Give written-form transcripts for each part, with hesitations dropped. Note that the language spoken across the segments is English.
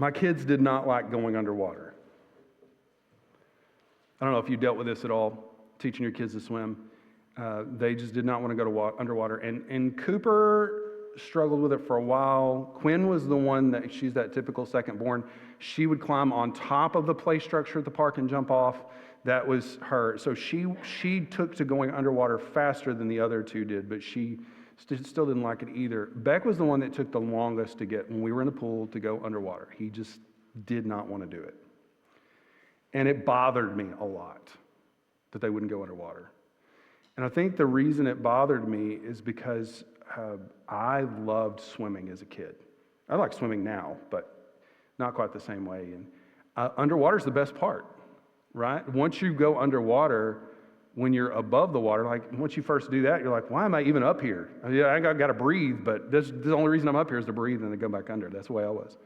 My kids did not like going underwater. I don't know if you dealt with this at all, teaching your kids to swim. They just did not want to go underwater. And Cooper struggled with it for a while. Quinn was the one that, she's that typical second born. She would climb on top of the play structure at the park and jump off. That was her. So she took to going underwater faster than the other two did, but she still didn't like it either. Beck was the one that took the longest to get, when we were in the pool, to go underwater. He just did not want to do it. And it bothered me a lot that they wouldn't go underwater. And I think the reason it bothered me is because I loved swimming as a kid. I like swimming now, but not quite the same way. And underwater is the best part, right? Once you go underwater, when you're above the water, like once you first do that, you're like, why am I even up here? I got to breathe, but the only reason I'm up here is to breathe and to go back under. That's the way I was.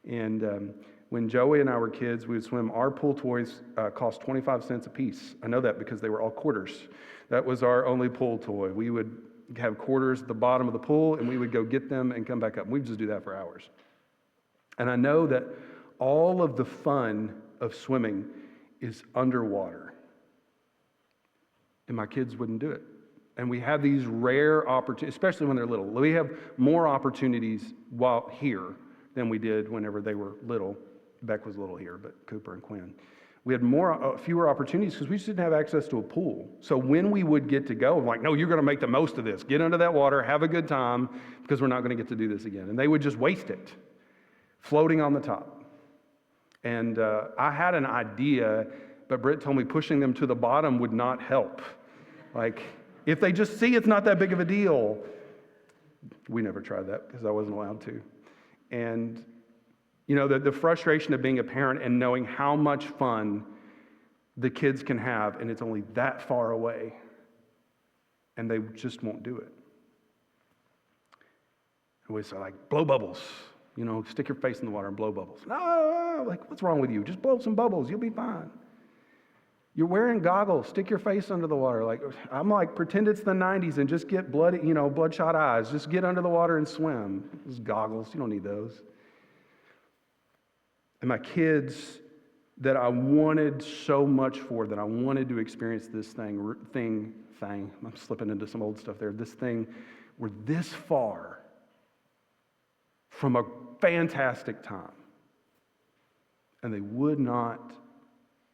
And when Joey and I were kids, we would swim. Our pool toys cost 25 cents a piece. I know that because they were all quarters. That was our only pool toy. We would have quarters at the bottom of the pool, and we would go get them and come back up. We'd just do that for hours. And I know that all of the fun of swimming is underwater. And my kids wouldn't do it. And we have these rare opportunities, especially when they're little. We have more opportunities while here than we did whenever they were little. Beck was little here, but Cooper and Quinn. We had fewer opportunities because we just didn't have access to a pool. So when we would get to go, I'm like, no, you're going to make the most of this. Get under that water, have a good time, because we're not going to get to do this again. And they would just waste it, floating on the top. And I had an idea, but Britt told me pushing them to the bottom would not help. Like, if they just see it's not that big of a deal. We never tried that because I wasn't allowed to. And you know, the frustration of being a parent and knowing how much fun the kids can have, and it's only that far away, and they just won't do it. And we say, like, blow bubbles. You know, stick your face in the water and blow bubbles. No, like, what's wrong with you? Just blow some bubbles. You'll be fine. You're wearing goggles. Stick your face under the water. Like, I'm like, pretend it's the 90s and just get bloodshot eyes. Just get under the water and swim. Those goggles, you don't need those. And my kids that I wanted so much for, that I wanted to experience this thing, I'm slipping into some old stuff there, this thing, were this far from a fantastic time. And they would not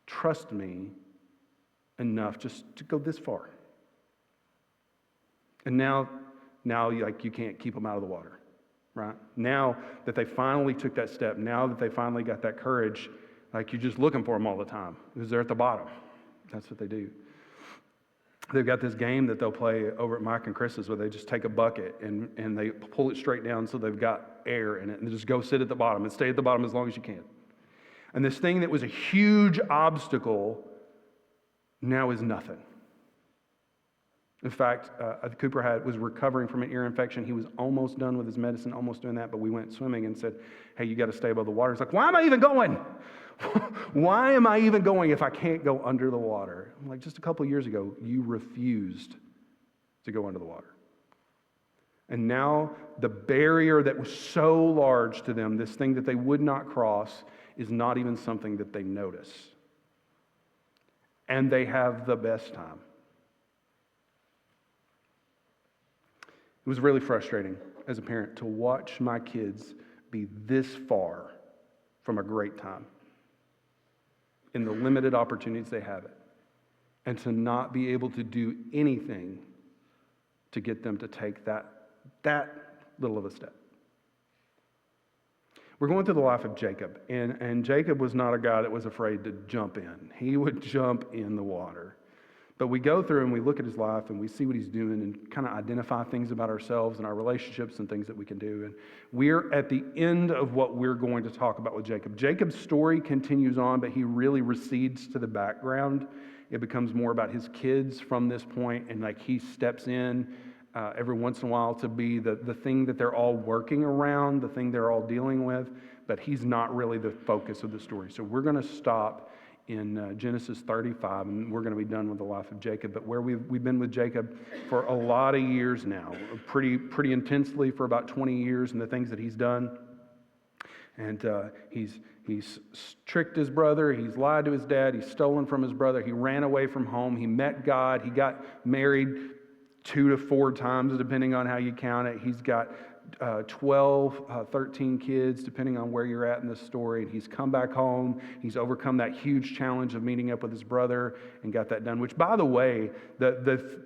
trust me enough just to go this far. And now like, you can't keep them out of the water. Right? Now that they finally took that step, now that they finally got that courage, like you're just looking for them all the time because they're at the bottom. That's what they do. They've got this game that they'll play over at Mike and Chris's where they just take a bucket and they pull it straight down so they've got air in it and they just go sit at the bottom and stay at the bottom as long as you can. And this thing that was a huge obstacle now is nothing. In fact, Cooper was recovering from an ear infection. He was almost done with his medicine, almost doing that, but we went swimming and said, hey, you got to stay above the water. He's like, why am I even going? Why am I even going if I can't go under the water? I'm like, just a couple of years ago, you refused to go under the water. And now the barrier that was so large to them, this thing that they would not cross, is not even something that they notice. And they have the best time. It was really frustrating as a parent to watch my kids be this far from a great time in the limited opportunities they have it, and to not be able to do anything to get them to take that little of a step. We're going through the life of Jacob, and Jacob was not a guy that was afraid to jump in. He would jump in the water. But we go through and we look at his life and we see what he's doing and kind of identify things about ourselves and our relationships and things that we can do. And we're at the end of what we're going to talk about with Jacob. Jacob's story continues on, but he really recedes to the background. It becomes more about his kids from this point, and like he steps in every once in a while to be the thing that they're all working around, the thing they're all dealing with, but he's not really the focus of the story. So we're going to stop in Genesis 35, and we're going to be done with the life of Jacob. But where we've been with Jacob for a lot of years now, pretty intensely for about 20 years, and the things that he's done. And he's tricked his brother. He's lied to his dad. He's stolen from his brother. He ran away from home. He met God. He got married 2 to 4 times, depending on how you count it. He's got 13 kids, depending on where you're at in this story. And he's come back home. He's overcome that huge challenge of meeting up with his brother and got that done. Which, by the way,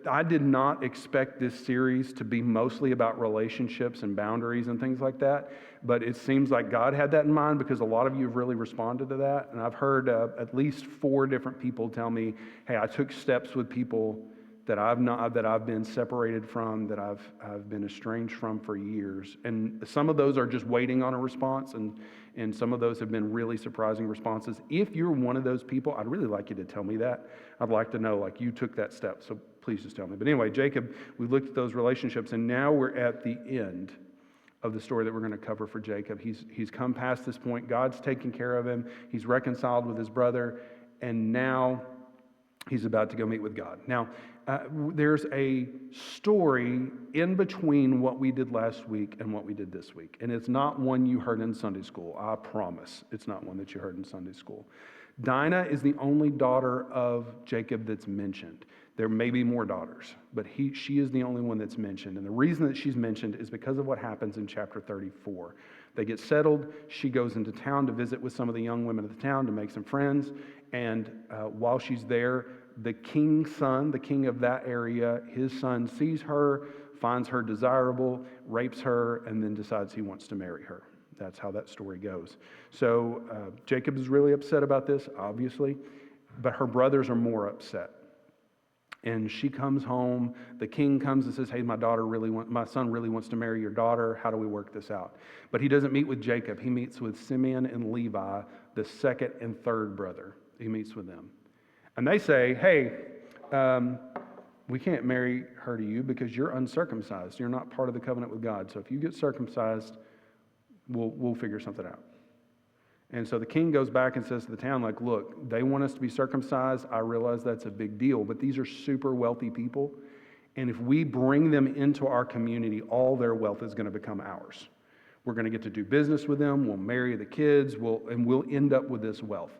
I did not expect this series to be mostly about relationships and boundaries and things like that. But it seems like God had that in mind, because a lot of you have really responded to that. And I've heard at least 4 different people tell me, hey, I took steps with people that I've been separated from, that I've been estranged from for years. And some of those are just waiting on a response, and some of those have been really surprising responses. If you're one of those people, I'd really like you to tell me that. I'd like to know, like, you took that step, so please just tell me. But anyway, Jacob, we looked at those relationships, and now we're at the end of the story that we're going to cover for Jacob. He's come past this point. God's taken care of him. He's reconciled with his brother, and now he's about to go meet with God. Now, there's a story in between what we did last week and what we did this week. And it's not one you heard in Sunday school. I promise it's not one that you heard in Sunday school. Dinah is the only daughter of Jacob that's mentioned. There may be more daughters, but she is the only one that's mentioned. And the reason that she's mentioned is because of what happens in chapter 34. They get settled. She goes into town to visit with some of the young women of the town to make some friends. And while she's there, the king's son, the king of that area, his son sees her, finds her desirable, rapes her, and then decides he wants to marry her. That's how that story goes. So Jacob is really upset about this, obviously, but her brothers are more upset. And she comes home. The king comes and says, hey, my son really wants to marry your daughter. How do we work this out? But he doesn't meet with Jacob. He meets with Simeon and Levi, the second and third brother. He meets with them. And they say, hey, we can't marry her to you because you're uncircumcised. You're not part of the covenant with God. So if you get circumcised, we'll figure something out. And so the king goes back and says to the town, like, look, they want us to be circumcised. I realize that's a big deal, but these are super wealthy people. And if we bring them into our community, all their wealth is going to become ours. We're going to get to do business with them. We'll marry the kids. We'll end up with this wealth.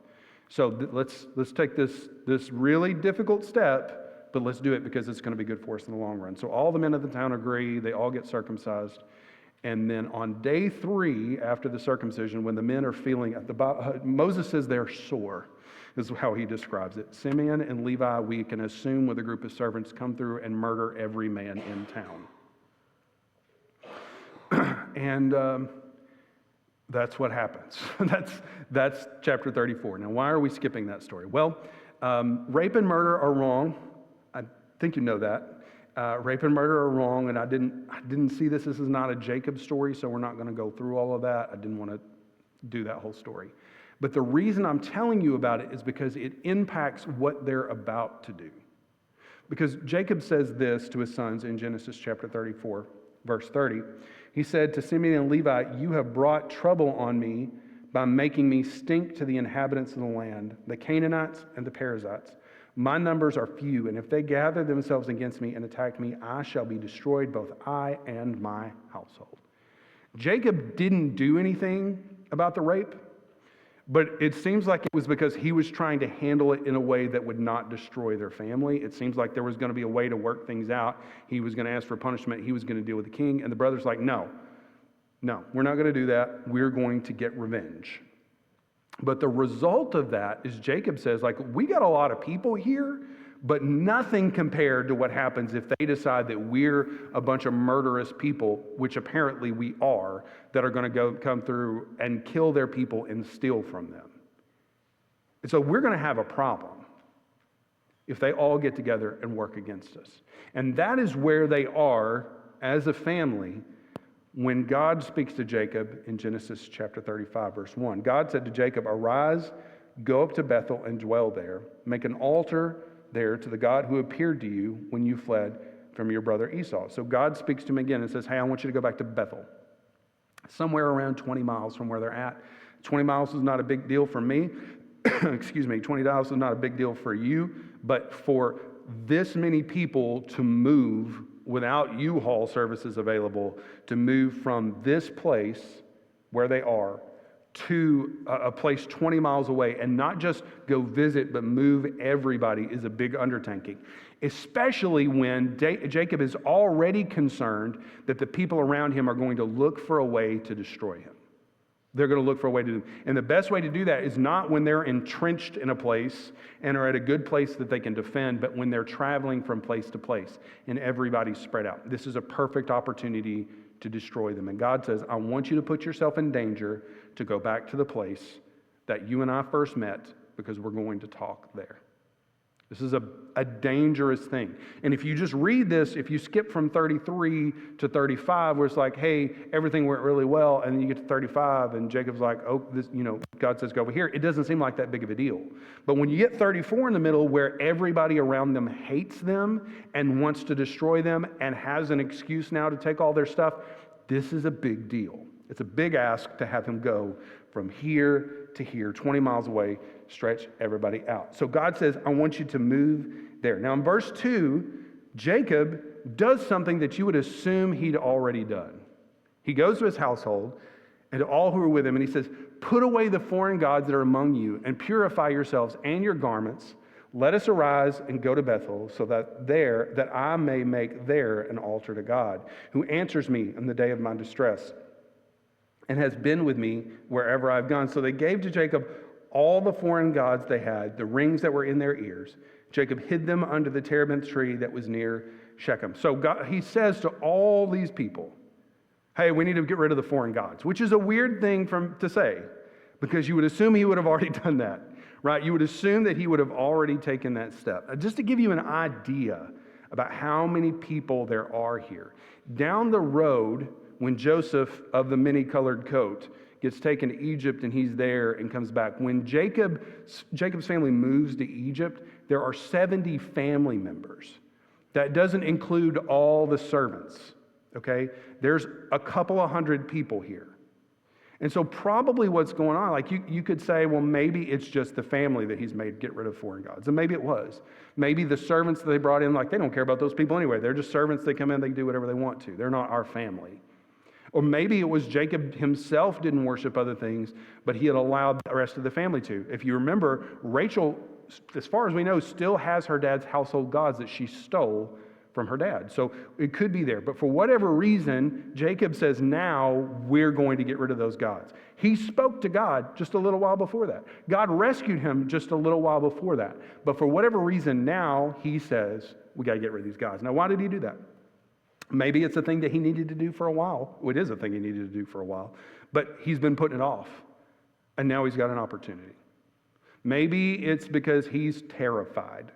So let's take this really difficult step, but let's do it because it's going to be good for us in the long run. So all the men of the town agree. They all get circumcised. And then on day 3 after the circumcision, when the men are feeling, Moses says they're sore, is how he describes it. Simeon and Levi, we can assume, with a group of servants, come through and murder every man in town. And that's what happens. That's chapter 34. Now, why are we skipping that story? Well, rape and murder are wrong. I think you know that. Rape and murder are wrong, and I didn't see this. This is not a Jacob story, so we're not going to go through all of that. I didn't want to do that whole story. But the reason I'm telling you about it is because it impacts what they're about to do. Because Jacob says this to his sons in Genesis chapter 34, verse 30. He said to Simeon and Levi, you have brought trouble on me by making me stink to the inhabitants of the land, the Canaanites and the Perizzites. My numbers are few, and if they gather themselves against me and attack me, I shall be destroyed, both I and my household. Jacob didn't do anything about the rape, but it seems like it was because he was trying to handle it in a way that would not destroy their family. It seems like there was going to be a way to work things out. He was going to ask for punishment. He was going to deal with the king. And the brother's like, no, we're not going to do that. We're going to get revenge. But the result of that is Jacob says, like, we got a lot of people here, but nothing compared to what happens if they decide that we're a bunch of murderous people, which apparently we are, that are going to come through and kill their people and steal from them. And so we're going to have a problem if they all get together and work against us. And that is where they are as a family when God speaks to Jacob in Genesis chapter 35, verse 1. God said to Jacob, arise, go up to Bethel and dwell there. Make an altar there to the God who appeared to you when you fled from your brother Esau. So God speaks to him again and says, hey, I want you to go back to Bethel. Somewhere around 20 miles from where they're at. 20 miles is not a big deal for me. 20 miles is not a big deal for you. But for this many people to move without U-Haul services available, to move from this place where they are to a place 20 miles away and not just go visit, but move everybody is a big undertaking, especially when Jacob is already concerned that the people around him are going to look for a way to destroy him. They're going to look for a way to do it. And the best way to do that is not when they're entrenched in a place and are at a good place that they can defend, but when they're traveling from place to place and everybody's spread out. This is a perfect opportunity to destroy them. And God says, I want you to put yourself in danger to go back to the place that you and I first met, because we're going to talk there. This is a dangerous thing. And if you just read this, if you skip from 33 to 35, where it's like, hey, everything went really well, and then you get to 35, and Jacob's like, oh, this, God says go over here. It doesn't seem like that big of a deal. But when you get 34 in the middle, where everybody around them hates them and wants to destroy them and has an excuse now to take all their stuff, this is a big deal. It's a big ask to have him go from here to here, 20 miles away, stretch everybody out. So God says, I want you to move there. Now in verse 2, Jacob does something that you would assume he'd already done. He goes to his household and to all who are with him, and he says, put away the foreign gods that are among you and purify yourselves and your garments. Let us arise and go to Bethel, so that I may make there an altar to God, who answers me in the day of my distress and has been with me wherever I've gone. So they gave to Jacob all the foreign gods they had, the rings that were in their ears. Jacob hid them under the terebinth tree that was near Shechem. So God, he says to all these people, hey, we need to get rid of the foreign gods, which is a weird thing to say, because you would assume he would have already done that, right? You would assume that he would have already taken that step. Just to give you an idea about how many people there are here. Down the road, when Joseph of the many-colored coat gets taken to Egypt and he's there and comes back, when Jacob's family moves to Egypt, there are 70 family members. That doesn't include all the servants, okay? There's a couple of hundred people here. And so probably what's going on, like you could say, well, maybe it's just the family that he's made get rid of foreign gods. And maybe it was. Maybe the servants that they brought in, like they don't care about those people anyway. They're just servants. They come in, they do whatever they want to. They're not our family. Or maybe it was Jacob himself didn't worship other things, but he had allowed the rest of the family to. If you remember, Rachel, as far as we know, still has her dad's household gods that she stole from her dad. So it could be there. But for whatever reason, Jacob says, now we're going to get rid of those gods. He spoke to God just a little while before that. God rescued him just a little while before that. But for whatever reason, now he says, we got to get rid of these gods. Now, why did he do that? Maybe it's a thing that he needed to do for a while. Well, it is a thing he needed to do for a while. But he's been putting it off. And now he's got an opportunity. Maybe it's because he's terrified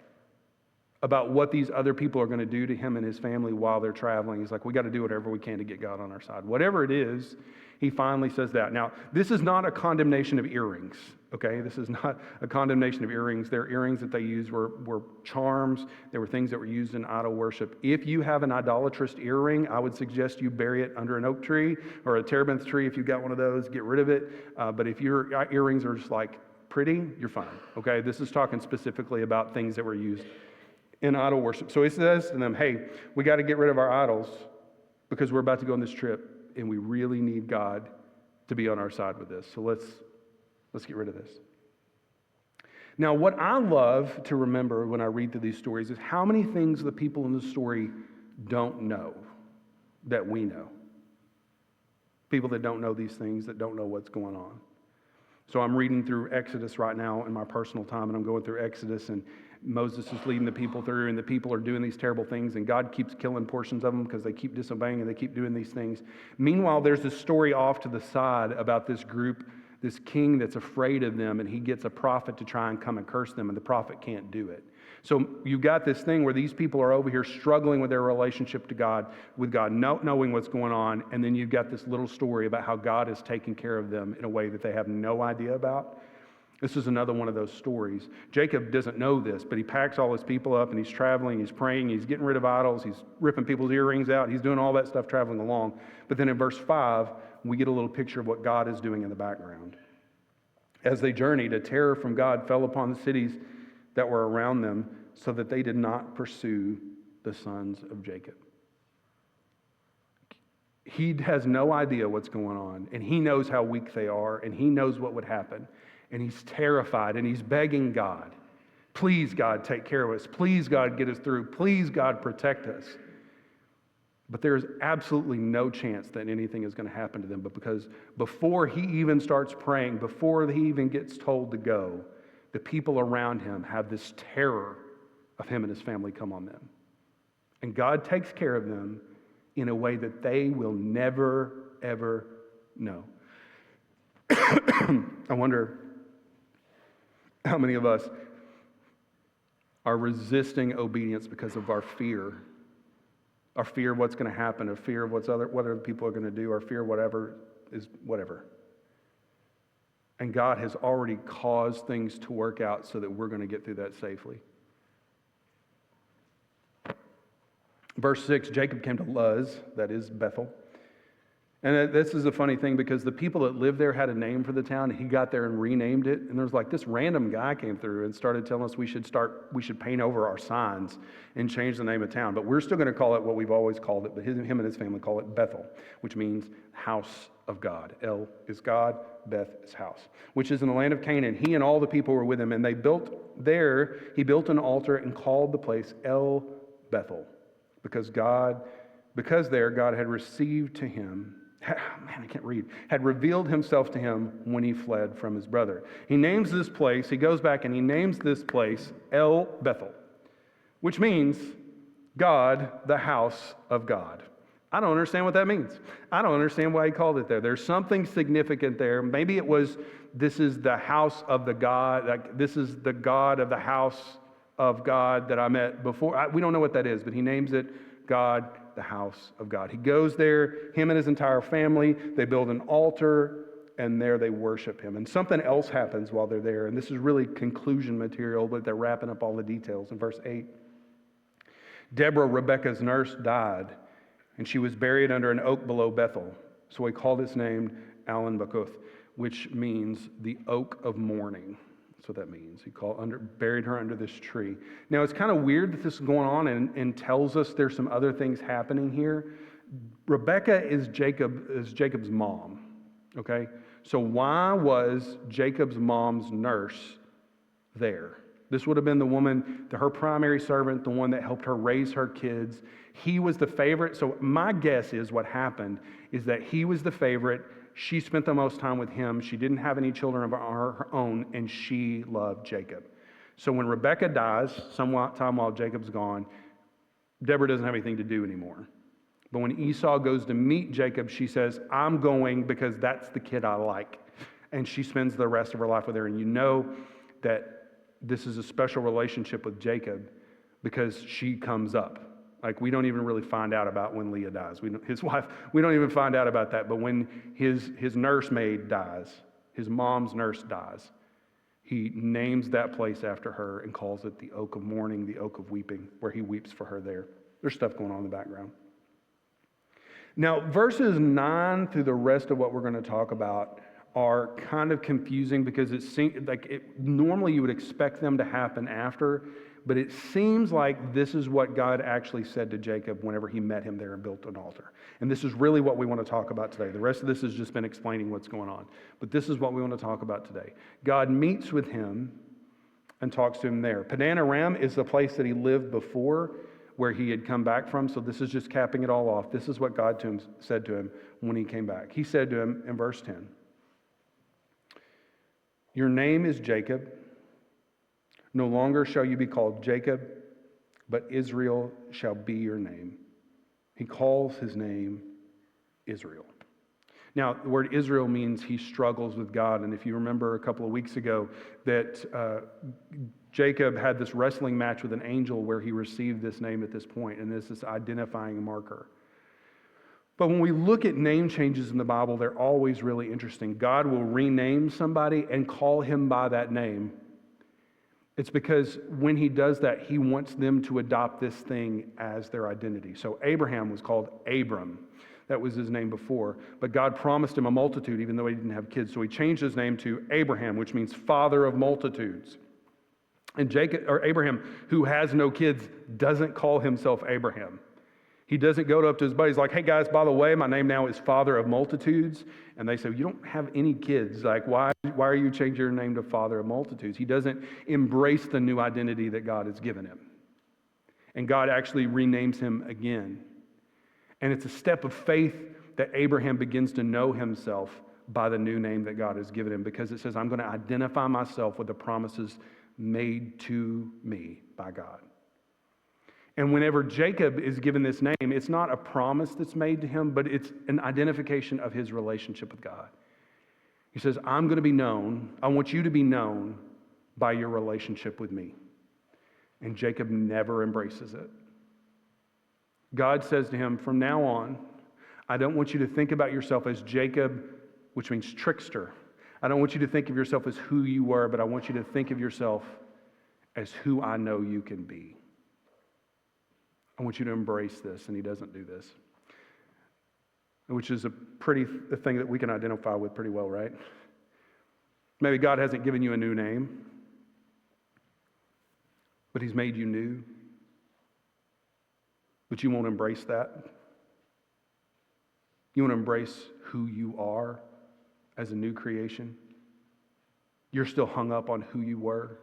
about what these other people are going to do to him and his family while they're traveling. He's like, we got to do whatever we can to get God on our side. Whatever it is, he finally says that. Now, this is not a condemnation of earrings, okay? This is not a condemnation of earrings. Their earrings that they used were charms. They were things that were used in idol worship. If you have an idolatrous earring, I would suggest you bury it under an oak tree or a terebinth tree. If you've got one of those, get rid of it. But if your earrings are just like pretty, you're fine, okay? This is talking specifically about things that were used in idol worship. So he says to them, hey, we got to get rid of our idols because we're about to go on this trip and we really need God to be on our side with this. So let's get rid of this. Now, what I love to remember when I read through these stories is how many things the people in the story don't know that we know. People that don't know these things, that don't know what's going on. So I'm reading through Exodus right now in my personal time, and I'm going through Exodus, and Moses is leading the people through, and the people are doing these terrible things, and God keeps killing portions of them because they keep disobeying and they keep doing these things. Meanwhile, there's this story off to the side about this group, this king that's afraid of them, and he gets a prophet to try and come and curse them, and the prophet can't do it. So you've got this thing where these people are over here struggling with their relationship to God, with God not knowing what's going on, and then you've got this little story about how God is taking care of them in a way that they have no idea about. This is another one of those stories. Jacob doesn't know this, but he packs all his people up and he's traveling, he's praying, he's getting rid of idols, he's ripping people's earrings out, he's doing all that stuff traveling along. But then in verse 5, we get a little picture of what God is doing in the background. As they journeyed, a terror from God fell upon the cities that were around them so that they did not pursue the sons of Jacob. He has no idea what's going on, and he knows how weak they are, and he knows what would happen. And he's terrified, and he's begging God, please, God, take care of us. Please, God, get us through. Please, God, protect us. But there's absolutely no chance that anything is going to happen to them. But because before he even starts praying, before he even gets told to go, the people around him have this terror of him and his family come on them. And God takes care of them in a way that they will never, ever know. I wonder how many of us are resisting obedience because of our fear of what's going to happen, a fear of what other people are going to do, or fear of whatever is whatever. And God has already caused things to work out so that we're going to get through that safely. Verse 6, Jacob came to Luz, that is Bethel. And this is a funny thing because the people that lived there had a name for the town. He got there and renamed it. And there was like this random guy came through and started telling us we should paint over our signs and change the name of town. But we're still going to call it what we've always called it. But him and his family call it Bethel, which means house of God. El is God, Beth is house, which is in the land of Canaan. He and all the people were with him. And he built an altar and called the place El Bethel because there God had received to him. Man, I can't read. Had revealed himself to him when he fled from his brother. He names this place, he goes back and he names this place El Bethel, which means God, the house of God. I don't understand what that means. I don't understand why he called it there. There's something significant there. Maybe it was, this is the house of the God, like this is the God of the house of God that I met before. We don't know what that is, but he names it God, the house of God. He goes there, him and his entire family, they build an altar, and there they worship him. And something else happens while they're there, and this is really conclusion material, but they're wrapping up all the details. In verse 8, Deborah, Rebekah's nurse, died, and she was buried under an oak below Bethel. So he called its name Alon Bakuth, which means the oak of mourning. That's what that means. He buried her under this tree. Now, it's kind of weird that this is going on and tells us there's some other things happening here. Rebekah is Jacob's mom, okay? So why was Jacob's mom's nurse there? This would have been the woman, her primary servant, the one that helped her raise her kids. He was the favorite. So my guess is what happened is that he was the favorite. She spent the most time with him. She didn't have any children of her own, and she loved Jacob. So when Rebekah dies, sometime while Jacob's gone, Deborah doesn't have anything to do anymore. But when Esau goes to meet Jacob, she says, I'm going because that's the kid I like. And she spends the rest of her life with her. And you know that this is a special relationship with Jacob because she comes up. Like, we don't even really find out about when Leah dies. His wife, we don't even find out about that. But when his nursemaid dies, his mom's nurse dies, he names that place after her and calls it the oak of mourning, the oak of weeping, where he weeps for her there. There's stuff going on in the background. Now, verses 9 through the rest of what we're going to talk about are kind of confusing because it seems like normally you would expect them to happen after, but it seems like this is what God actually said to Jacob whenever he met him there and built an altar. And this is really what we want to talk about today. The rest of this has just been explaining what's going on. But this is what we want to talk about today. God meets with him and talks to him there. Padan Aram is the place that he lived before, where he had come back from. So this is just capping it all off. This is what God said to him when he came back. He said to him in verse 10, your name is Jacob. No longer shall you be called Jacob, but Israel shall be your name. He calls his name Israel. Now, the word Israel means he struggles with God. And if you remember a couple of weeks ago that Jacob had this wrestling match with an angel where he received this name at this point, and this is identifying marker. But when we look at name changes in the Bible, they're always really interesting. God will rename somebody and call him by that name. It's because when he does that, he wants them to adopt this thing as their identity. So Abraham was called Abram. That was his name before. But God promised him a multitude even though he didn't have kids. So he changed his name to Abraham, which means father of multitudes. And Abraham, who has no kids, doesn't call himself Abraham. He doesn't go up to his buddies like, hey guys, by the way, my name now is Father of Multitudes. And they say, you don't have any kids. Like, why are you changing your name to Father of Multitudes? He doesn't embrace the new identity that God has given him. And God actually renames him again. And it's a step of faith that Abraham begins to know himself by the new name that God has given him, because it says, I'm going to identify myself with the promises made to me by God. And whenever Jacob is given this name, it's not a promise that's made to him, but it's an identification of his relationship with God. He says, I'm going to be known, I want you to be known by your relationship with me. And Jacob never embraces it. God says to him, from now on, I don't want you to think about yourself as Jacob, which means trickster. I don't want you to think of yourself as who you were, but I want you to think of yourself as who I know you can be. I want you to embrace this, and he doesn't do this, which is a thing that we can identify with pretty well, right? Maybe God hasn't given you a new name, but he's made you new, but you won't embrace that. You won't embrace who you are as a new creation. You're still hung up on who you were.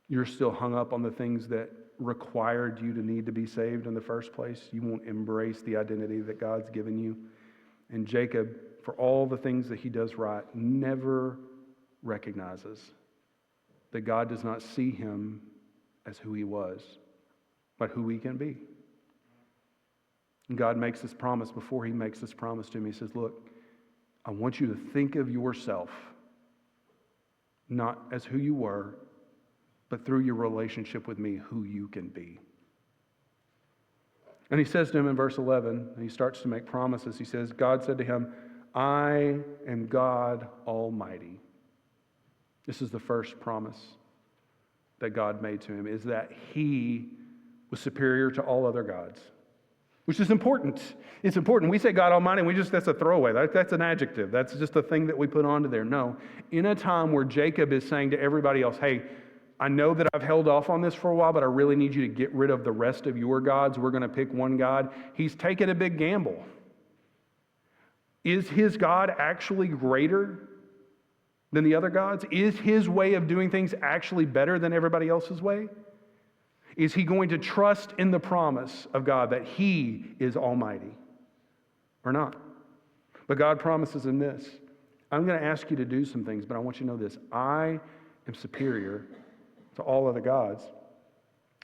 You're still hung up on the things that required you to need to be saved in the first place. You won't embrace the identity that God's given you. And Jacob, for all the things that he does right, never recognizes that God does not see him as who he was, but who he can be. And God makes this promise. Before he makes this promise to him, he says, look, I want you to think of yourself not as who you were, but through your relationship with me, who you can be. And he says to him in verse 11, and he starts to make promises. He says, God said to him, I am God Almighty. This is the first promise that God made to him, is that he was superior to all other gods, which is important. It's important. We say God Almighty, and that's a throwaway. That's an adjective. That's just a thing that we put onto there. No. In a time where Jacob is saying to everybody else, hey, I know that I've held off on this for a while, but I really need you to get rid of the rest of your gods. We're going to pick one God. He's taken a big gamble. Is his God actually greater than the other gods? Is his way of doing things actually better than everybody else's way? Is he going to trust in the promise of God that he is almighty or not? But God promises him this. I'm going to ask you to do some things, but I want you to know this. I am superior to all other gods.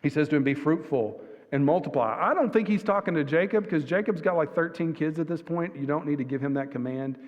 He says to him, be fruitful and multiply. I don't think he's talking to Jacob, because Jacob's got like 13 kids at this point. You don't need to give him that command.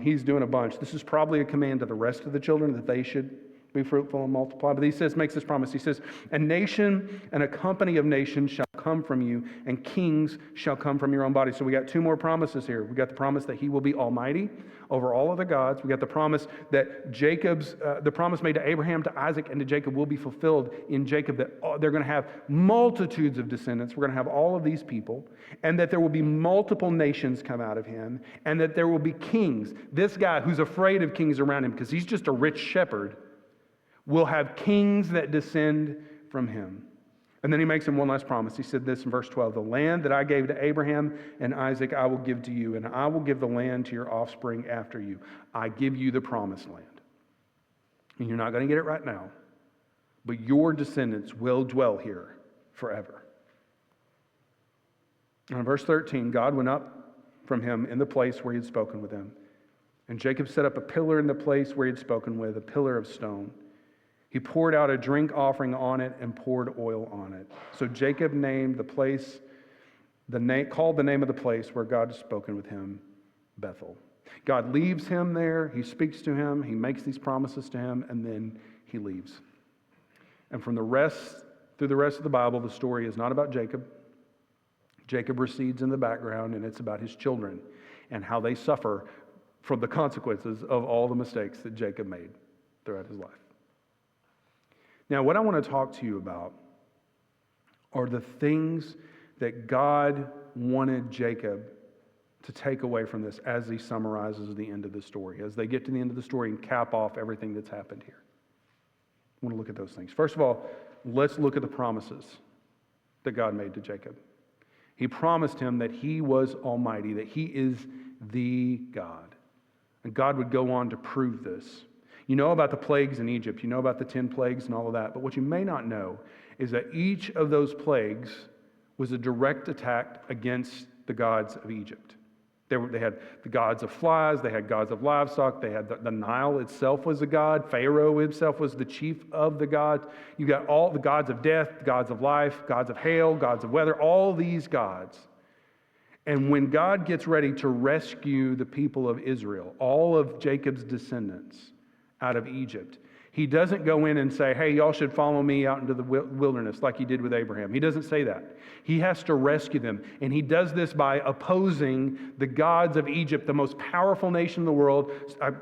He's doing a bunch. This is probably a command to the rest of the children that they should be fruitful and multiply. But he says, makes this promise. He says, a nation and a company of nations shall come from you, and kings shall come from your own body. So we got two more promises here. We got the promise that he will be almighty over all of the gods. We got the promise that the promise made to Abraham, to Isaac, and to Jacob will be fulfilled in Jacob, that they're going to have multitudes of descendants. We're going to have all of these people, and that there will be multiple nations come out of him, and that there will be kings. This guy who's afraid of kings around him because he's just a rich shepherd will have kings that descend from him. And then he makes him one last promise. He said this in verse 12, the land that I gave to Abraham and Isaac I will give to you, and I will give the land to your offspring after you. I give you the promised land. And you're not going to get it right now, but your descendants will dwell here forever. And in verse 13, God went up from him in the place where he had spoken with him. And Jacob set up a pillar in the place where he had spoken with, a pillar of stone. He poured out a drink offering on it and poured oil on it. So Jacob named the place, called the name of the place where God had spoken with him, Bethel. God leaves him there. He speaks to him. He makes these promises to him, and then he leaves. And through the rest of the Bible, the story is not about Jacob. Jacob recedes in the background, and it's about his children and how they suffer from the consequences of all the mistakes that Jacob made throughout his life. Now, what I want to talk to you about are the things that God wanted Jacob to take away from this as he summarizes the end of the story, as they get to the end of the story and cap off everything that's happened here. I want to look at those things. First of all, let's look at the promises that God made to Jacob. He promised him that he was almighty, that he is the God. And God would go on to prove this. You know about the plagues in Egypt. You know about the 10 plagues and all of that. But what you may not know is that each of those plagues was a direct attack against the gods of Egypt. They had the gods of flies, they had gods of livestock, they had the Nile itself was a god, Pharaoh himself was the chief of the gods. You got all the gods of death, gods of life, gods of hail, gods of weather, all these gods. And when God gets ready to rescue the people of Israel, all of Jacob's descendants out of Egypt, he doesn't go in and say, hey, y'all should follow me out into the wilderness like he did with Abraham. He doesn't say that. He has to rescue them. And he does this by opposing the gods of Egypt, the most powerful nation in the world.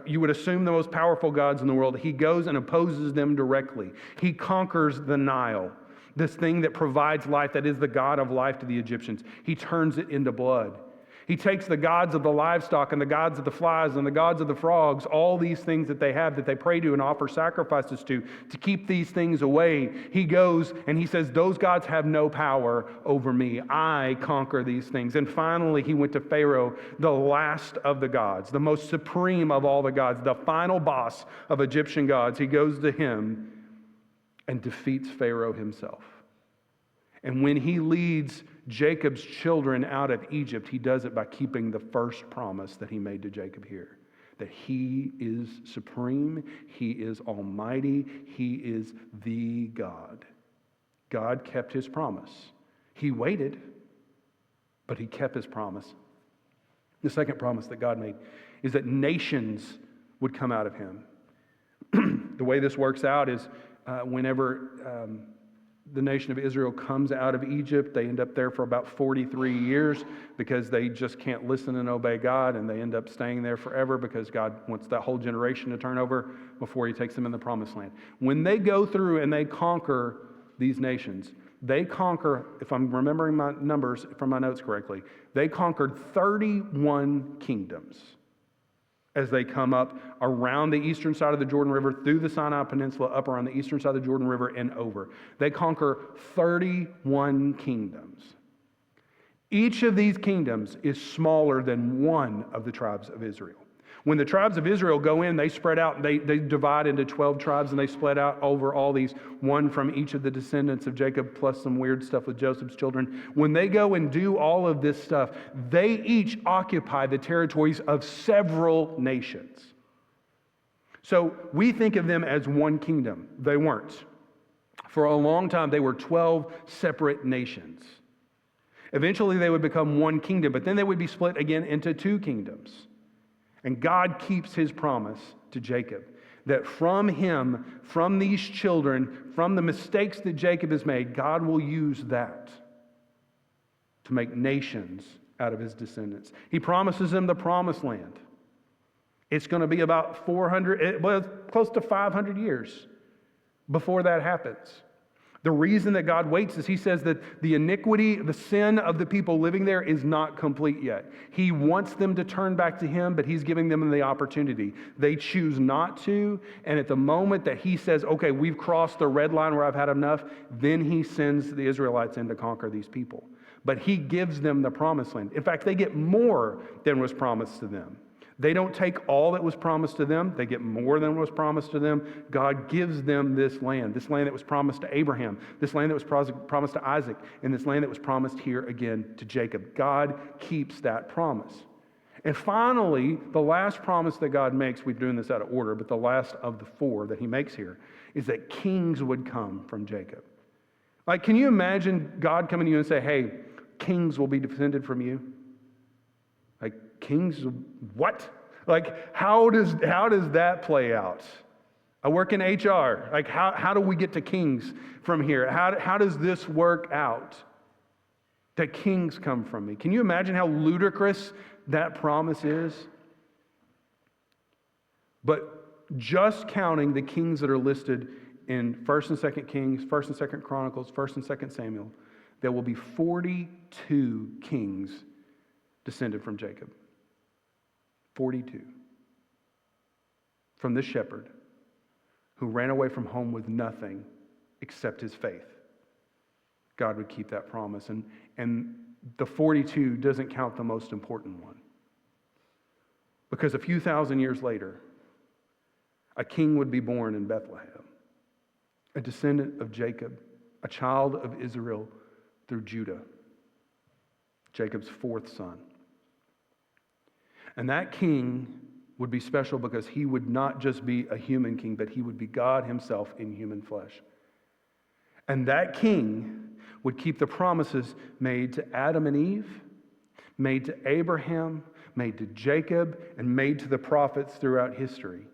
You would assume the most powerful gods in the world. He goes and opposes them directly. He conquers the Nile, this thing that provides life, that is the God of life to the Egyptians. He turns it into blood. He takes the gods of the livestock and the gods of the flies and the gods of the frogs, all these things that they have that they pray to and offer sacrifices to keep these things away. He goes and he says, those gods have no power over me. I conquer these things. And finally, he went to Pharaoh, the last of the gods, the most supreme of all the gods, the final boss of Egyptian gods. He goes to him and defeats Pharaoh himself. And when he leads Jacob's children out of Egypt, he does it by keeping the first promise that he made to Jacob here, that he is supreme, he is almighty, he is the God. God kept his promise. He waited, but he kept his promise. The second promise that God made is that nations would come out of him. The way this works out is whenever the nation of Israel comes out of Egypt, they end up there for about 43 years because they just can't listen and obey God, and they end up staying there forever because God wants that whole generation to turn over before he takes them in the promised land. When they go through and they conquer these nations, they conquer, if I'm remembering my numbers from my notes correctly, they conquered 31 kingdoms as they come up around the eastern side of the Jordan River, through the Sinai Peninsula, up around the eastern side of the Jordan River, and over. They conquer 31 kingdoms. Each of these kingdoms is smaller than one of the tribes of Israel. When the tribes of Israel go in, they spread out, they divide into 12 tribes, and they split out over all these, one from each of the descendants of Jacob, plus some weird stuff with Joseph's children. When they go and do all of this stuff, they each occupy the territories of several nations. So we think of them as one kingdom. They weren't. For a long time, they were 12 separate nations. Eventually, they would become one kingdom, but then they would be split again into two kingdoms. And God keeps his promise to Jacob that from him, from these children, from the mistakes that Jacob has made, God will use that to make nations out of his descendants. He promises them the promised land. It's going to be about close to 500 years before that happens. The reason that God waits is he says that the iniquity, the sin of the people living there is not complete yet. He wants them to turn back to him, but he's giving them the opportunity. They choose not to, and at the moment that he says, okay, we've crossed the red line where I've had enough, then he sends the Israelites in to conquer these people. But he gives them the promised land. In fact, they get more than was promised to them. They don't take all that was promised to them. They get more than was promised to them. God gives them this land that was promised to Abraham, this land that was promised to Isaac, and this land that was promised here again to Jacob. God keeps that promise. And finally, the last promise that God makes, we're doing this out of order, but the last of the four that he makes here is that kings would come from Jacob. Like, can you imagine God coming to you and say, hey, kings will be descended from you? Like, kings, what? Like, how does that play out? I work in HR. Like, how do we get to kings from here? How does this work out? That kings come from me. Can you imagine how ludicrous that promise is? But just counting the kings that are listed in 1st and 2nd Kings, 1st and 2nd Chronicles, 1st and 2nd Samuel, there will be 42 kings descended from Jacob. 42. From this shepherd who ran away from home with nothing except his faith God would keep that promise. And the 42 doesn't count the most important one. Because a few thousand years later, a king would be born in Bethlehem, a descendant of Jacob, a child of Israel through Judah, Jacob's fourth son. And that king would be special because he would not just be a human king, but he would be God himself in human flesh. And that king would keep the promises made to Adam and Eve, made to Abraham, made to Jacob, and made to the prophets throughout history.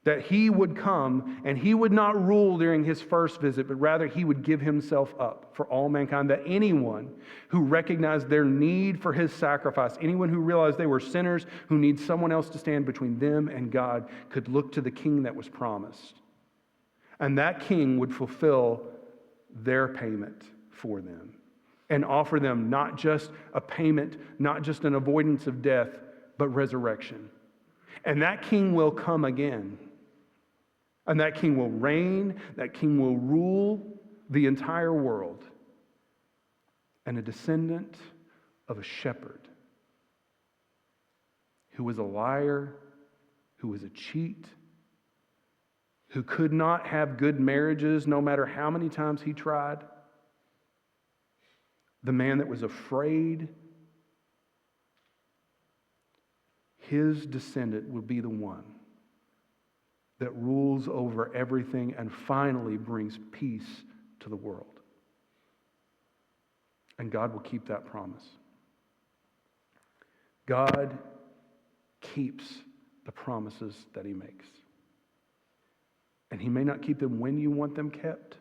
That he would come and he would not rule during his first visit, but rather he would give himself up for all mankind. That anyone who recognized their need for his sacrifice, anyone who realized they were sinners who need someone else to stand between them and God, could look to the king that was promised. And that king would fulfill their payment for them and offer them not just a payment, not just an avoidance of death, but resurrection. And that king will come again. And that king will reign, that king will rule the entire world. And a descendant of a shepherd who was a liar, who was a cheat, who could not have good marriages no matter how many times he tried. The man that was afraid, his descendant will be the one that rules over everything and finally brings peace to the world. And God will keep that promise. God keeps the promises that he makes. And he may not keep them when you want them kept.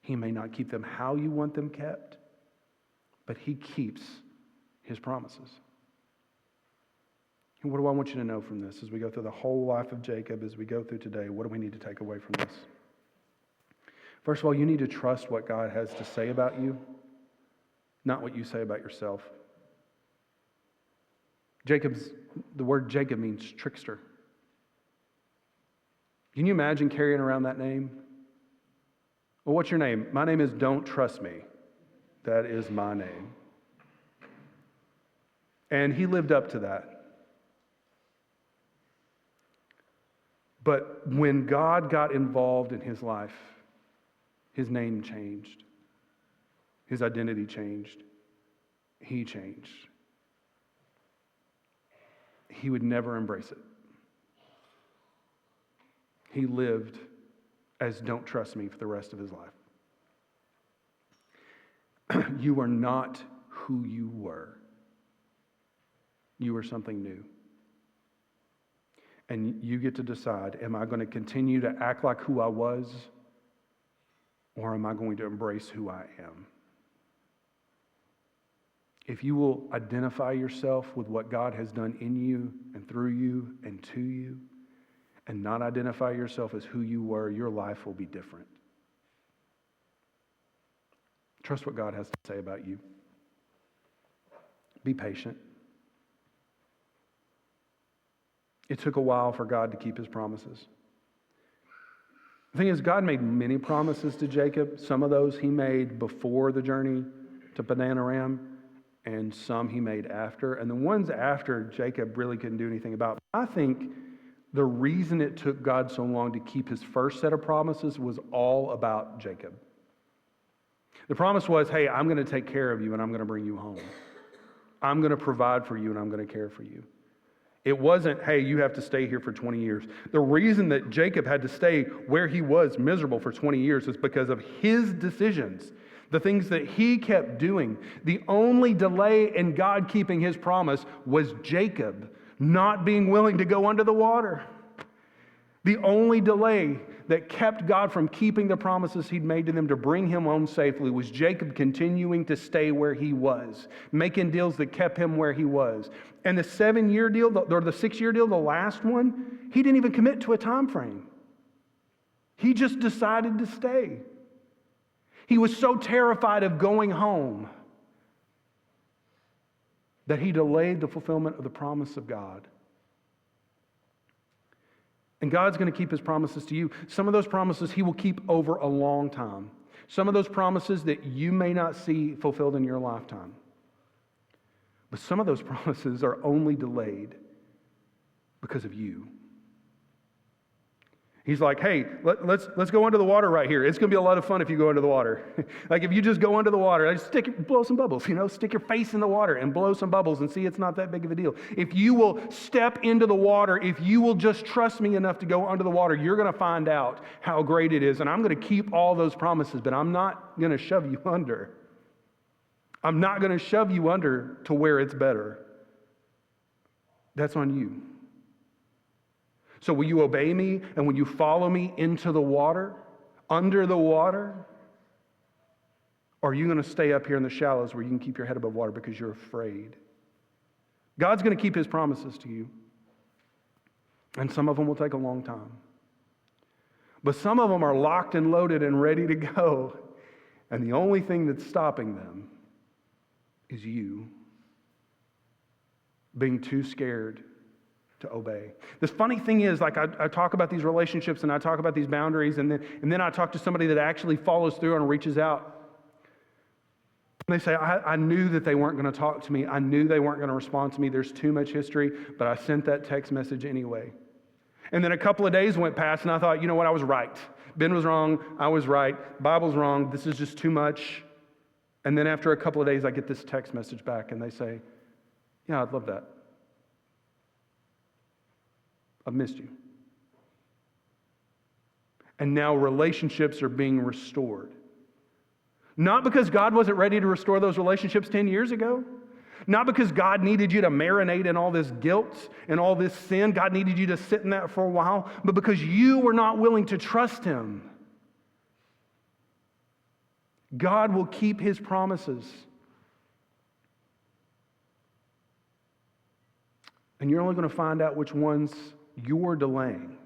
He may not keep them how you want them kept. But he keeps his promises. And what do I want you to know from this as we go through the whole life of Jacob, as we go through today? What do we need to take away from this? First of all, you need to trust what God has to say about you, not what you say about yourself. The word Jacob means trickster. Can you imagine carrying around that name? Well, what's your name? My name is Don't Trust Me. That is my name. And he lived up to that. But when God got involved in his life, his name changed. His identity changed. He changed. He would never embrace it. He lived as Don't Trust Me for the rest of his life. You are not who you were. You are something new. And you get to decide, am I going to continue to act like who I was, or am I going to embrace who I am? If you will identify yourself with what God has done in you and through you and to you, and not identify yourself as who you were, your life will be different. Trust what God has to say about you. Be patient. It took a while for God to keep his promises. The thing is, God made many promises to Jacob. Some of those he made before the journey to Padan Aram, and some he made after. And the ones after, Jacob really couldn't do anything about. I think the reason it took God so long to keep his first set of promises was all about Jacob. The promise was, hey, I'm going to take care of you and I'm going to bring you home. I'm going to provide for you and I'm going to care for you. It wasn't, hey, you have to stay here for 20 years. The reason that Jacob had to stay where he was miserable for 20 years is because of his decisions, the things that he kept doing. The only delay in God keeping his promise was Jacob not being willing to go under the water. The only delay that kept God from keeping the promises he'd made to them to bring him home safely was Jacob continuing to stay where he was, making deals that kept him where he was. And the 7-year deal, or the 6-year deal, the last one, he didn't even commit to a time frame. He just decided to stay. He was so terrified of going home that he delayed the fulfillment of the promise of God. And God's going to keep his promises to you. Some of those promises he will keep over a long time. Some of those promises that you may not see fulfilled in your lifetime. But some of those promises are only delayed because of you. He's like, hey, let's go under the water right here. It's going to be a lot of fun if you go under the water. Like if you just go under the water, just blow some bubbles, stick your face in the water and blow some bubbles and see it's not that big of a deal. If you will step into the water, if you will just trust me enough to go under the water, you're going to find out how great it is. And I'm going to keep all those promises, but I'm not going to shove you under. I'm not going to shove you under to where it's better. That's on you. So will you obey me and will you follow me into the water, under the water? Or are you going to stay up here in the shallows where you can keep your head above water because you're afraid? God's going to keep his promises to you. And some of them will take a long time. But some of them are locked and loaded and ready to go. And the only thing that's stopping them is you being too scared to obey. The funny thing is, like I talk about these relationships and I talk about these boundaries, and then I talk to somebody that actually follows through and reaches out. And they say, I knew that they weren't going to talk to me. I knew they weren't going to respond to me. There's too much history, but I sent that text message anyway. And then a couple of days went past and I thought, you know what, I was right. Ben was wrong, I was right, Bible's wrong, this is just too much. And then after a couple of days, I get this text message back and they say, yeah, I'd love that. I've missed you. And now relationships are being restored. Not because God wasn't ready to restore those relationships 10 years ago. Not because God needed you to marinate in all this guilt and all this sin. God needed you to sit in that for a while. But because you were not willing to trust him. God will keep his promises. And you're only going to find out which ones you're delaying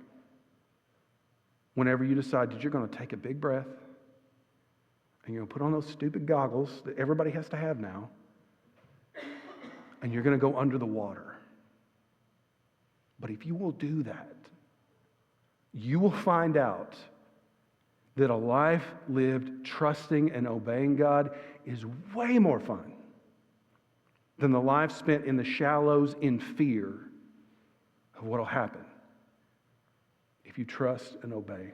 whenever you decide that you're going to take a big breath and you're going to put on those stupid goggles that everybody has to have now, and you're going to go under the water. But if you will do that, you will find out that a life lived trusting and obeying God is way more fun than the life spent in the shallows in fear of what will happen if you trust and obey.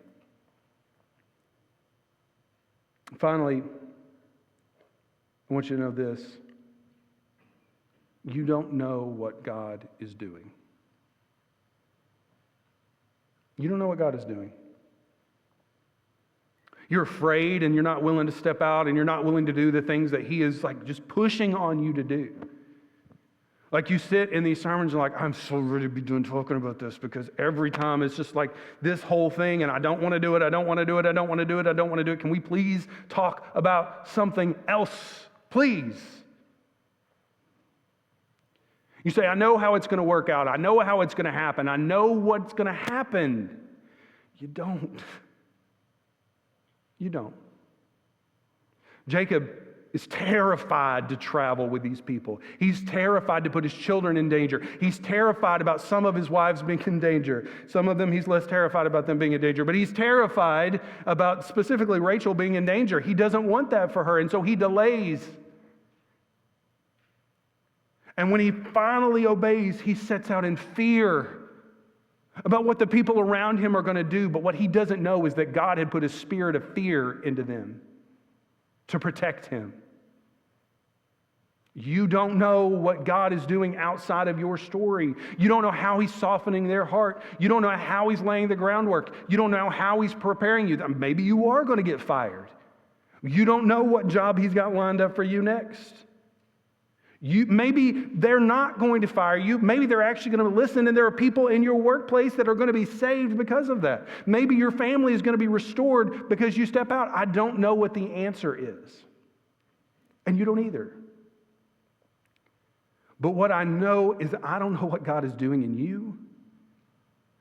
Finally, I want you to know this. You don't know what God is doing. You don't know what God is doing. You're afraid and you're not willing to step out and you're not willing to do the things that he is like just pushing on you to do. Like you sit in these sermons and like, I'm so ready to be talking about this because every time it's just like this whole thing and I don't want to do it, I don't want to do it, I don't want to do it, I don't want to do it. Can we please talk about something else, please? You say, I know how it's going to work out. I know how it's going to happen. I know what's going to happen. You don't. You don't. Jacob is terrified to travel with these people. He's terrified to put his children in danger. He's terrified about some of his wives being in danger. Some of them he's less terrified about them being in danger. But he's terrified about specifically Rachel being in danger. He doesn't want that for her, and so he delays. And when he finally obeys, he sets out in fear about what the people around him are going to do. But what he doesn't know is that God had put a spirit of fear into them to protect him. You don't know what God is doing outside of your story. You don't know how he's softening their heart. You don't know how he's laying the groundwork. You don't know how he's preparing you. Maybe you are going to get fired. You don't know what job he's got lined up for you next. Maybe they're not going to fire you. Maybe they're actually going to listen, and there are people in your workplace that are going to be saved because of that. Maybe your family is going to be restored because you step out. I don't know what the answer is. And you don't either. But what I know is I don't know what God is doing in you,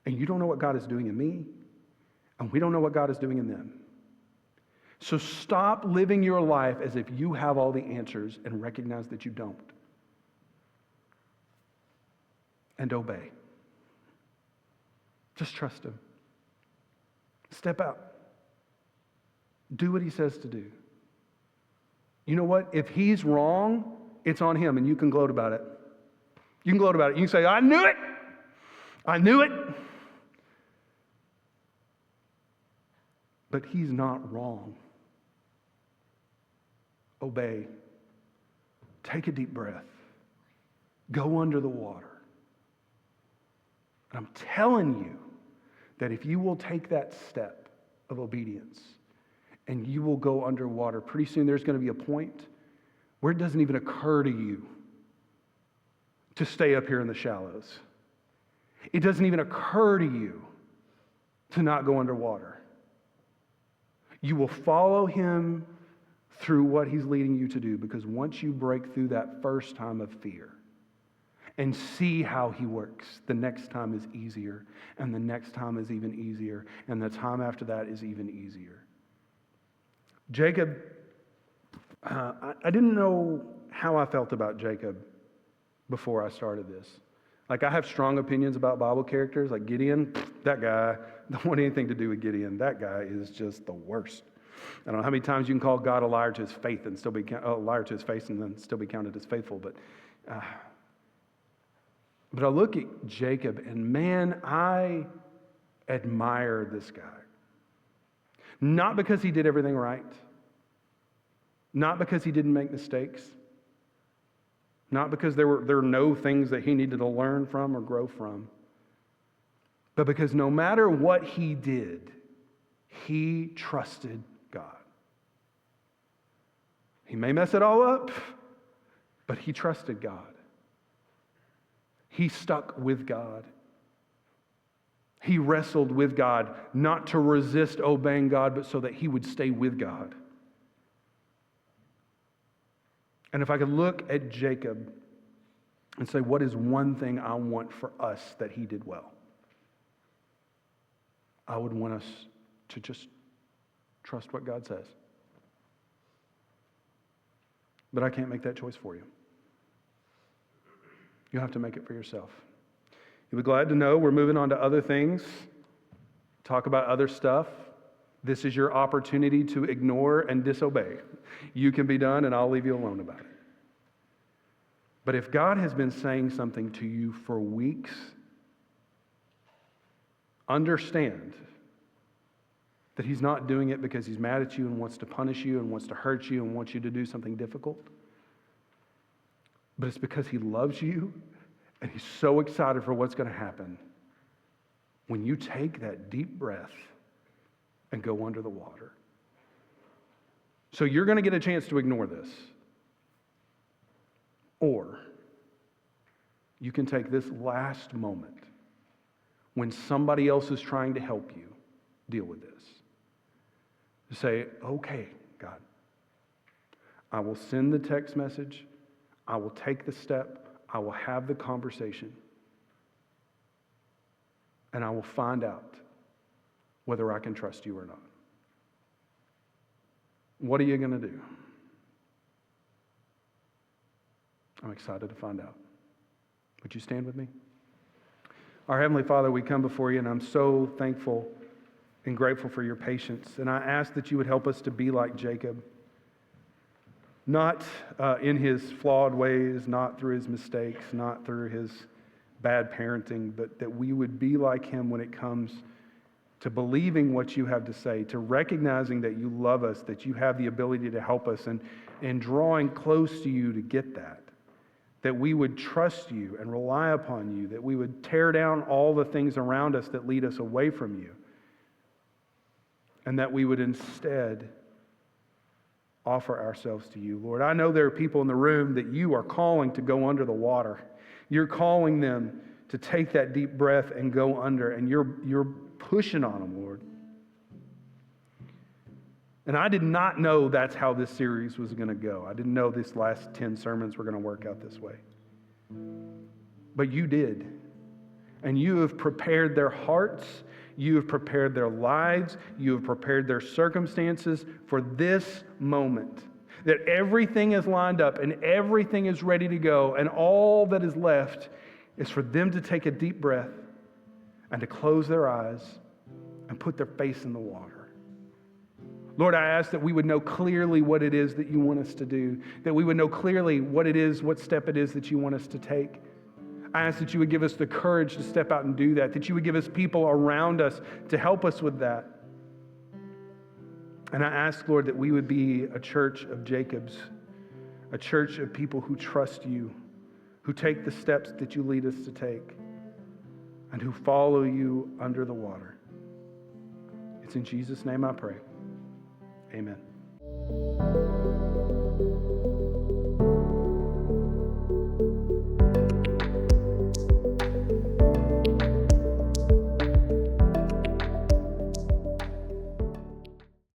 and you don't know what God is doing in me, and we don't know what God is doing in them. So stop living your life as if you have all the answers and recognize that you don't. And obey. Just trust him. Step out. Do what he says to do. You know what? If he's wrong, it's on him, and you can gloat about it. You can gloat about it. You can say, I knew it. I knew it. But he's not wrong. Obey. Take a deep breath. Go under the water. And I'm telling you that if you will take that step of obedience and you will go underwater, pretty soon there's going to be a point where it doesn't even occur to you to stay up here in the shallows. It doesn't even occur to you to not go underwater. You will follow him through what he's leading you to do, because once you break through that first time of fear and see how he works, the next time is easier, and the next time is even easier, and the time after that is even easier. Jacob, I didn't know how I felt about Jacob before I started this. Like, I have strong opinions about Bible characters, like Gideon. That guy, don't want anything to do with Gideon. That guy is just the worst. I don't know how many times you can call God a liar to his faith and still be a liar to his face and then still be counted as faithful. But I look at Jacob and, man, I admire this guy. Not because he did everything right. Not because he didn't make mistakes. Not because there were no things that he needed to learn from or grow from. But because no matter what he did, he trusted God. He may mess it all up, but he trusted God. He stuck with God. He wrestled with God, not to resist obeying God, but so that he would stay with God. And if I could look at Jacob and say, what is one thing I want for us that he did well? I would want us to just trust what God says. But I can't make that choice for you. You'll have to make it for yourself. You'll be glad to know we're moving on to other things, talk about other stuff. This is your opportunity to ignore and disobey. You can be done, and I'll leave you alone about it. But if God has been saying something to you for weeks, understand that he's not doing it because he's mad at you and wants to punish you and wants to hurt you and wants you to do something difficult. But it's because he loves you and he's so excited for what's going to happen when you take that deep breath and go under the water. So you're going to get a chance to ignore this. Or you can take this last moment when somebody else is trying to help you deal with this. To say, okay, God, I will send the text message. I will take the step. I will have the conversation. And I will find out whether I can trust you or not. What are you going to do? I'm excited to find out. Would you stand with me? Our Heavenly Father, we come before you, and I'm so thankful and grateful for your patience. And I ask that you would help us to be like Jacob, not in his flawed ways, not through his mistakes, not through his bad parenting, but that we would be like him when it comes to believing what you have to say, to recognizing that you love us, that you have the ability to help us, and drawing close to you to get that. That we would trust you and rely upon you, that we would tear down all the things around us that lead us away from you, and that we would instead offer ourselves to you. Lord, I know there are people in the room that you are calling to go under the water. You're calling them to take that deep breath and go under, and you're pushing on them, Lord. And I did not know that's how this series was going to go. I didn't know these last 10 sermons were going to work out this way. But you did. And you have prepared their hearts. You have prepared their lives. You have prepared their circumstances for this moment. That everything is lined up and everything is ready to go. And all that is left is for them to take a deep breath and to close their eyes and put their face in the water. Lord, I ask that we would know clearly what it is that you want us to do, that we would know clearly what it is, what step it is that you want us to take. I ask that you would give us the courage to step out and do that you would give us people around us to help us with that. And I ask, Lord, that we would be a church of Jacobs, a church of people who trust you, who take the steps that you lead us to take, and who follow you under the water. It's in Jesus' name I pray. Amen.